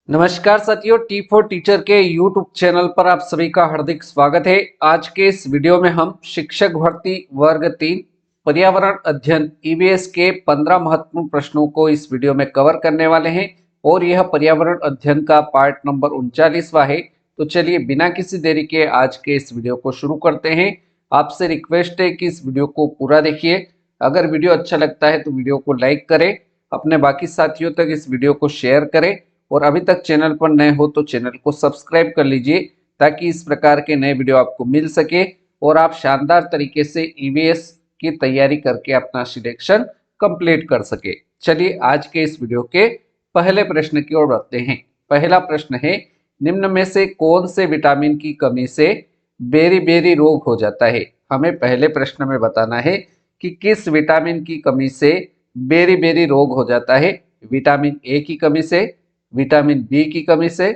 नमस्कार साथियों, T for teacher के यूट्यूब चैनल पर आप सभी का हार्दिक स्वागत है। आज के इस वीडियो में हम शिक्षक भर्ती वर्ग 3 पर्यावरण अध्ययन ईवीएस के 15 महत्वपूर्ण प्रश्नों को इस वीडियो में कवर करने वाले हैं और यह पर्यावरण अध्ययन का पार्ट नंबर 39वां है। तो चलिए बिना किसी देरी के आज के इस वीडियो को शुरू करते हैं। आपसे रिक्वेस्ट है कि इस वीडियो को पूरा देखिए। अगर वीडियो अच्छा लगता है तो वीडियो को लाइक करें, अपने बाकी साथियों तक इस वीडियो को शेयर करें और अभी तक चैनल पर नए हो तो चैनल को सब्सक्राइब कर लीजिए ताकि इस प्रकार के नए वीडियो आपको मिल सके और आप शानदार तरीके से ईवीएस की तैयारी करके अपना सिलेक्शन कंप्लीट कर सके। चलिए आज के इस वीडियो के पहले प्रश्न की ओर बढ़ते हैं। पहला प्रश्न है, निम्न में से कौन से विटामिन की कमी से बेरी बेरी रोग हो जाता है? हमें पहले प्रश्न में बताना है कि किस विटामिन की कमी से बेरी बेरी रोग हो जाता है। विटामिन ए की कमी से, विटामिन बी की कमी से,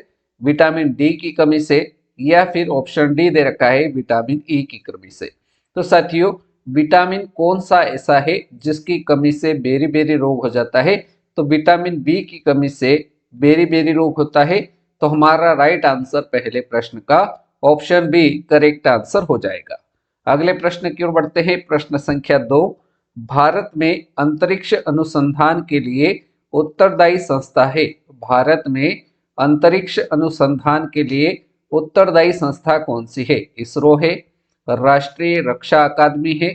विटामिन डी की कमी से, या फिर ऑप्शन डी दे रखा है विटामिन ई की कमी से। तो साथियों, विटामिन कौन सा ऐसा है जिसकी कमी से बेरी बेरी रोग हो जाता है? तो विटामिन बी की कमी से बेरी बेरी रोग होता है। तो हमारा राइट आंसर पहले प्रश्न का ऑप्शन बी करेक्ट आंसर हो जाएगा। अगले प्रश्न की ओर बढ़ते हैं। प्रश्न संख्या 2, भारत में अंतरिक्ष अनुसंधान के लिए उत्तरदायी संस्था है। भारत में अंतरिक्ष अनुसंधान के लिए उत्तरदायी संस्था कौन सी है? इसरो है, राष्ट्रीय रक्षा अकादमी है,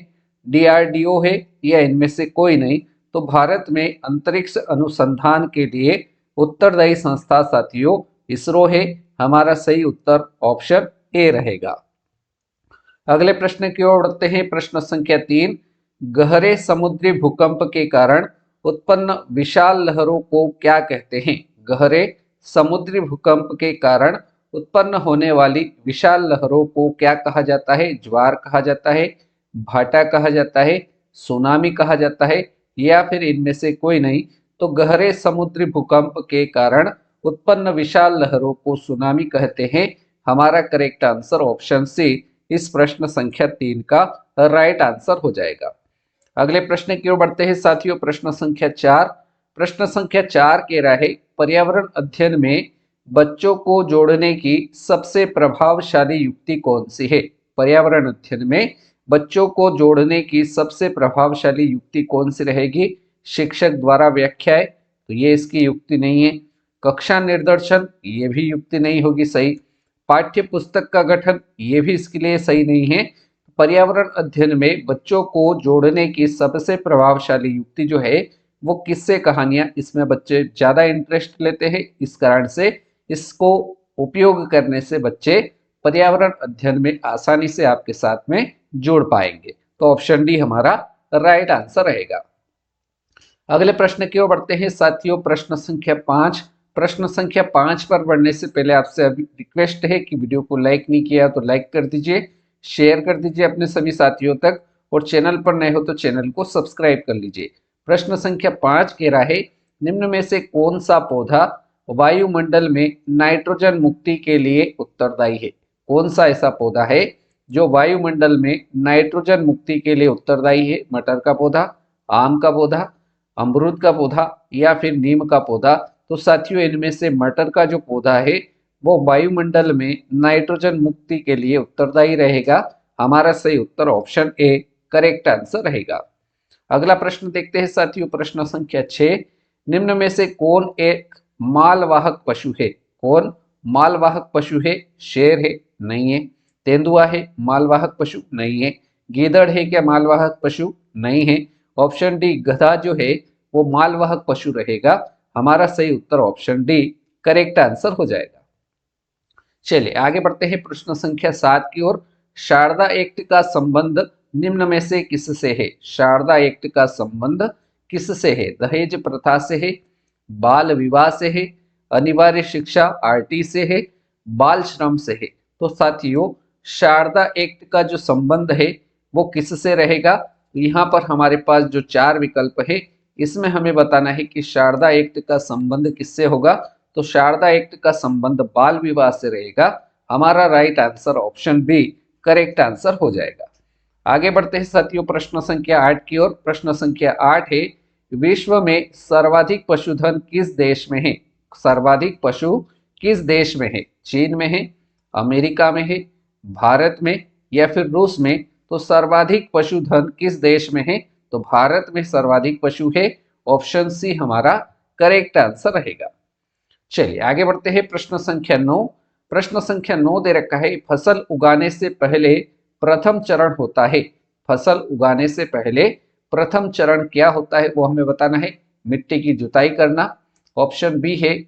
डीआरडीओ है, या इनमें से कोई नहीं। तो भारत में अंतरिक्ष अनुसंधान के लिए उत्तरदायी संस्था साथियों इसरो है। हमारा सही उत्तर ऑप्शन ए रहेगा। अगले प्रश्न की ओर बढ़ते हैं। प्रश्न संख्या 3, गहरे समुद्री भूकंप के कारण उत्पन्न विशाल लहरों को क्या कहते हैं? गहरे समुद्री भूकंप के कारण उत्पन्न होने वाली विशाल लहरों को क्या कहा जाता है? ज्वार कहा जाता है, भाटा कहा जाता है, सुनामी कहा जाता है, या फिर इनमें से कोई नहीं। तो गहरे समुद्री भूकंप के कारण उत्पन्न विशाल लहरों को सुनामी कहते हैं। हमारा करेक्ट आंसर ऑप्शन सी इस प्रश्न संख्या 3 का राइट आंसर हो जाएगा। अगले प्रश्न की ओर बढ़ते हैं साथियों। प्रश्न संख्या 4, प्रश्न संख्या 4 कह रहा है, पर्यावरण अध्ययन में बच्चों को जोड़ने की सबसे प्रभावशाली युक्ति कौन सी है? पर्यावरण अध्ययन में बच्चों को जोड़ने की सबसे प्रभावशाली युक्ति कौन सी रहेगी? शिक्षक द्वारा व्याख्याएं, तो ये इसकी युक्ति नहीं है। कक्षा निर्देशन, ये भी युक्ति नहीं होगी सही। पाठ्य पुस्तक का गठन, ये भी इसके लिए सही नहीं है। पर्यावरण अध्ययन में बच्चों को जोड़ने की सबसे प्रभावशाली युक्ति जो है वो किस्से कहानियां, इसमें बच्चे ज्यादा इंटरेस्ट लेते हैं। इस कारण से इसको उपयोग करने से बच्चे पर्यावरण अध्ययन में आसानी से आपके साथ में जुड़ पाएंगे। तो ऑप्शन डी हमारा राइट आंसर रहेगा। अगले प्रश्न की ओर बढ़ते हैं साथियों। प्रश्न संख्या 5, प्रश्न संख्या 5 पर बढ़ने से पहले आपसे अभी रिक्वेस्ट है कि वीडियो को लाइक नहीं किया तो लाइक कर दीजिए, शेयर कर दीजिए अपने सभी साथियों तक, और चैनल पर नए हो तो चैनल को सब्सक्राइब कर लीजिए। प्रश्न संख्या 5 कह रहा है, निम्न में से कौन सा पौधा वायुमंडल में नाइट्रोजन मुक्ति के लिए उत्तरदायी है? कौन सा ऐसा पौधा है जो वायुमंडल में नाइट्रोजन मुक्ति के लिए उत्तरदायी है? मटर का पौधा, आम का पौधा, अमरूद का पौधा, या फिर नीम का पौधा? तो साथियों, इनमें से मटर का जो पौधा है वो वायुमंडल में नाइट्रोजन मुक्ति के लिए उत्तरदायी रहेगा। हमारा सही उत्तर ऑप्शन ए करेक्ट आंसर रहेगा। अगला प्रश्न देखते हैं साथियों। प्रश्न संख्या 6, निम्न में से कौन एक मालवाहक पशु है? कौन मालवाहक पशु है? शेर है? नहीं है। तेंदुआ है? मालवाहक पशु नहीं है। गीदड़ है क्या मालवाहक पशु? नहीं है। ऑप्शन डी गधा जो है वो मालवाहक पशु रहेगा। हमारा सही उत्तर ऑप्शन डी करेक्ट आंसर हो जाएगा। चलिए आगे बढ़ते हैं प्रश्न संख्या 7 की ओर। शारदा एक्ट का संबंध निम्न में से किससे है? शारदा एक्ट का संबंध किससे है? दहेज प्रथा से है, बाल विवाह से है, अनिवार्य शिक्षा आरटी से है, बाल श्रम से है? तो साथियों, शारदा एक्ट का जो संबंध है वो किससे रहेगा? यहाँ पर हमारे पास जो 4 विकल्प है इसमें हमें बताना है कि शारदा एक्ट का संबंध किससे होगा। तो शारदा एक्ट का संबंध बाल विवाह से रहेगा। हमारा right answer option B correct answer हो जाएगा। आगे बढ़ते हैं साथियों प्रश्न संख्या 8 की ओर। प्रश्न संख्या 8 है, विश्व में सर्वाधिक पशुधन किस देश में है? सर्वाधिक पशु किस देश में है? चीन में है, अमेरिका में है, भारत में या फिर रूस में? तो सर्वाधिक पशुधन किस देश में है? तो भारत में सर्वाधिक पशु है। ऑप्शन सी हमारा करेक्ट आंसर रहेगा। चलिए आगे बढ़ते हैं। प्रश्न संख्या 9। प्रश्न संख्या 9 दे रखा है, फसल उगाने से पहले प्रथम चरण होता है। फसल उगाने से पहले प्रथम चरण क्या होता है वो हमें बताना है। मिट्टी की जुताई करना, ऑप्शन बी है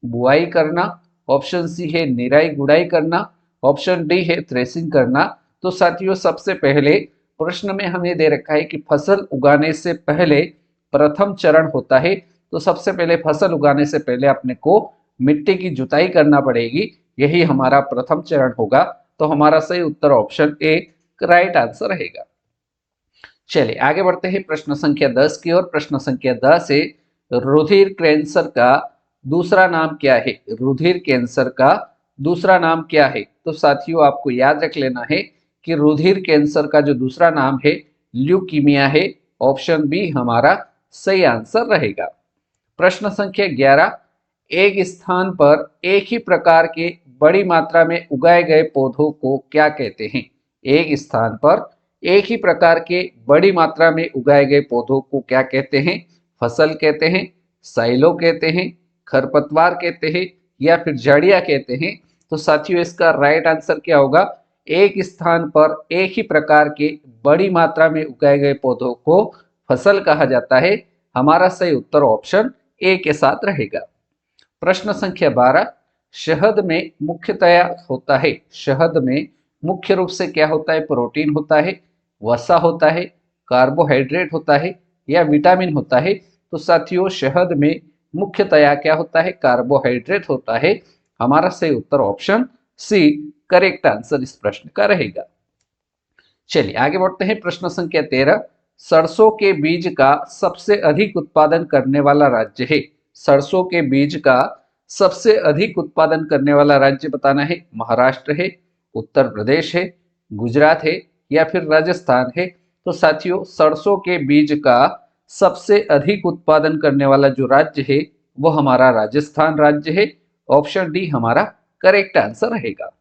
बुआई करना, ऑप्शन सी है निराई गुड़ाई करना, ऑप्शन डी है थ्रेसिंग करना। तो साथियों सबसे पहले प्रश्न में हमें दे रखा है कि फसल उगाने से पहले प्रथम चरण होता है। तो सबसे पहले फसल उगाने से पहले अपने को मिट्टी की जुताई करना पड़ेगी, यही हमारा प्रथम चरण होगा। तो हमारा सही उत्तर ऑप्शन ए राइट आंसर रहेगा। चलिए आगे बढ़ते हैं प्रश्न संख्या 10 की ओर। प्रश्न संख्या 10 है, रुधिर कैंसर का दूसरा नाम क्या है? रुधिर कैंसर का दूसरा नाम क्या है? तो साथियों आपको याद रख लेना है कि रुधिर कैंसर का जो दूसरा नाम है ल्यूकीमिया है। ऑप्शन बी हमारा सही आंसर रहेगा। प्रश्न संख्या 11, एक स्थान पर एक ही प्रकार के बड़ी मात्रा में उगाए गए पौधों को क्या कहते हैं? एक स्थान पर एक ही प्रकार के बड़ी मात्रा में उगाए गए पौधों को क्या कहते हैं? फसल कहते हैं, साइलो कहते हैं, खरपतवार कहते हैं या फिर जड़िया कहते हैं? तो साथियों इसका राइट आंसर क्या होगा? एक स्थान पर एक ही प्रकार के बड़ी मात्रा में उगाए गए पौधों को फसल कहा जाता है। हमारा सही उत्तर ऑप्शन ए के साथ रहेगा। प्रश्न संख्या 12, शहद में मुख्यतया होता है, शहद में मुख्य रूप से क्या होता है? प्रोटीन होता है, वसा होता है, कार्बोहाइड्रेट होता है या विटामिन होता है? तो साथियों शहद में मुख्यतया क्या होता है? कार्बोहाइड्रेट होता है। हमारा सही उत्तर ऑप्शन सी करेक्ट आंसर इस प्रश्न का रहेगा। चलिए आगे बढ़ते हैं। प्रश्न संख्या 13, सरसों के बीज का सबसे अधिक उत्पादन करने वाला राज्य है। सरसों के बीज का सबसे अधिक उत्पादन करने वाला राज्य बताना है। महाराष्ट्र है, उत्तर प्रदेश है, गुजरात है या फिर राजस्थान है? तो साथियों सरसों के बीज का सबसे अधिक उत्पादन करने वाला जो राज्य है वो हमारा राजस्थान राज्य है। ऑप्शन डी हमारा करेक्ट आंसर रहेगा।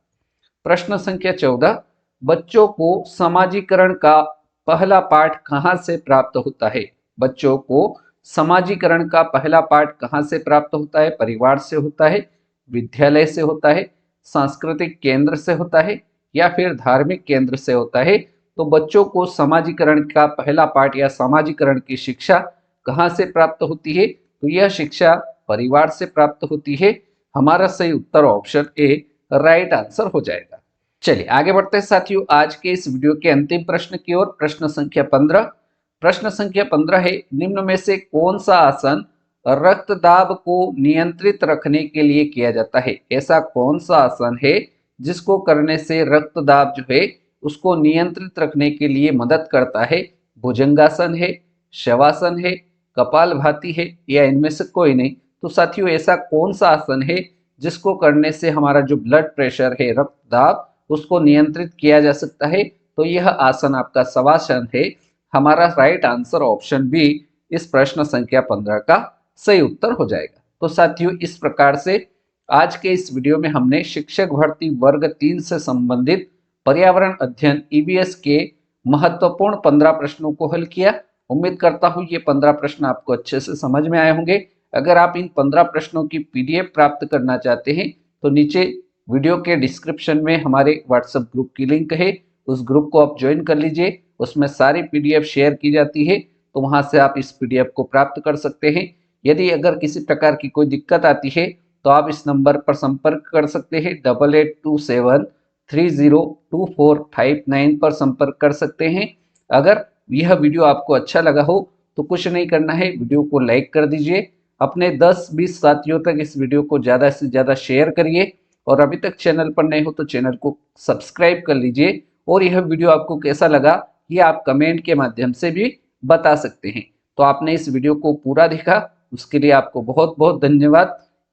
प्रश्न संख्या 14, बच्चों को समाजीकरण का पहला पाठ कहां से प्राप्त होता है? बच्चों को समाजीकरण का पहला पाठ कहां से प्राप्त होता है? परिवार से होता है, विद्यालय से होता है, सांस्कृतिक केंद्र से होता है या फिर धार्मिक केंद्र से होता है? तो बच्चों को समाजीकरण का पहला पाठ या समाजीकरण की शिक्षा कहां से प्राप्त होती है? तो यह शिक्षा परिवार से प्राप्त होती है। हमारा सही उत्तर ऑप्शन ए राइट आंसर हो जाएगा। चलिए आगे बढ़ते हैं साथियों आज के इस वीडियो के अंतिम प्रश्न की ओर। प्रश्न संख्या 15। प्रश्न संख्या 15 है, निम्न में से कौन सा आसन रक्तदाब को नियंत्रित रखने के लिए किया जाता है? ऐसा कौन सा आसन है जिसको करने से रक्तदाब जो है उसको नियंत्रित रखने के लिए मदद करता है? भुजंगासन है, शवासन है, कपालभाति है या इनमें से कोई नहीं? तो साथियों ऐसा कौन सा आसन है जिसको करने से हमारा जो ब्लड प्रेशर है, रक्तदाब, उसको नियंत्रित किया जा सकता है? तो यह आसन आपका शवासन है। हमारा राइट आंसर ऑप्शन बी इस प्रश्न संख्या 15 का सही उत्तर हो जाएगा। तो साथियों इस प्रकार से आज के इस वीडियो में हमने शिक्षक भर्ती वर्ग 3 से संबंधित पर्यावरण अध्ययन ईवीएस के महत्वपूर्ण 15 प्रश्नों को हल किया। उम्मीद करता हूं ये 15 प्रश्न आपको अच्छे से समझ में आए होंगे। अगर आप इन 15 प्रश्नों की पीडीएफ प्राप्त करना चाहते हैं तो नीचे वीडियो के डिस्क्रिप्शन में हमारे व्हाट्सएप ग्रुप की लिंक है, उस ग्रुप को आप ज्वाइन कर लीजिए। उसमें सारी पीडीएफ शेयर की जाती है, तो वहां से आप इस पीडीएफ को प्राप्त कर सकते हैं। यदि अगर किसी प्रकार की कोई दिक्कत आती है तो आप इस नंबर पर संपर्क कर सकते हैं, 8827302459 पर संपर्क कर सकते हैं। अगर यह वीडियो आपको अच्छा लगा हो तो कुछ नहीं करना है, वीडियो को लाइक कर दीजिए, अपने 10-20 साथियों तक इस वीडियो को ज़्यादा से ज़्यादा शेयर करिए और अभी तक चैनल पर नए हो तो चैनल को सब्सक्राइब कर लीजिए। और यह वीडियो आपको कैसा लगा ये आप कमेंट के माध्यम से भी बता सकते हैं। तो आपने इस वीडियो को पूरा देखा उसके लिए आपको बहुत बहुत धन्यवाद।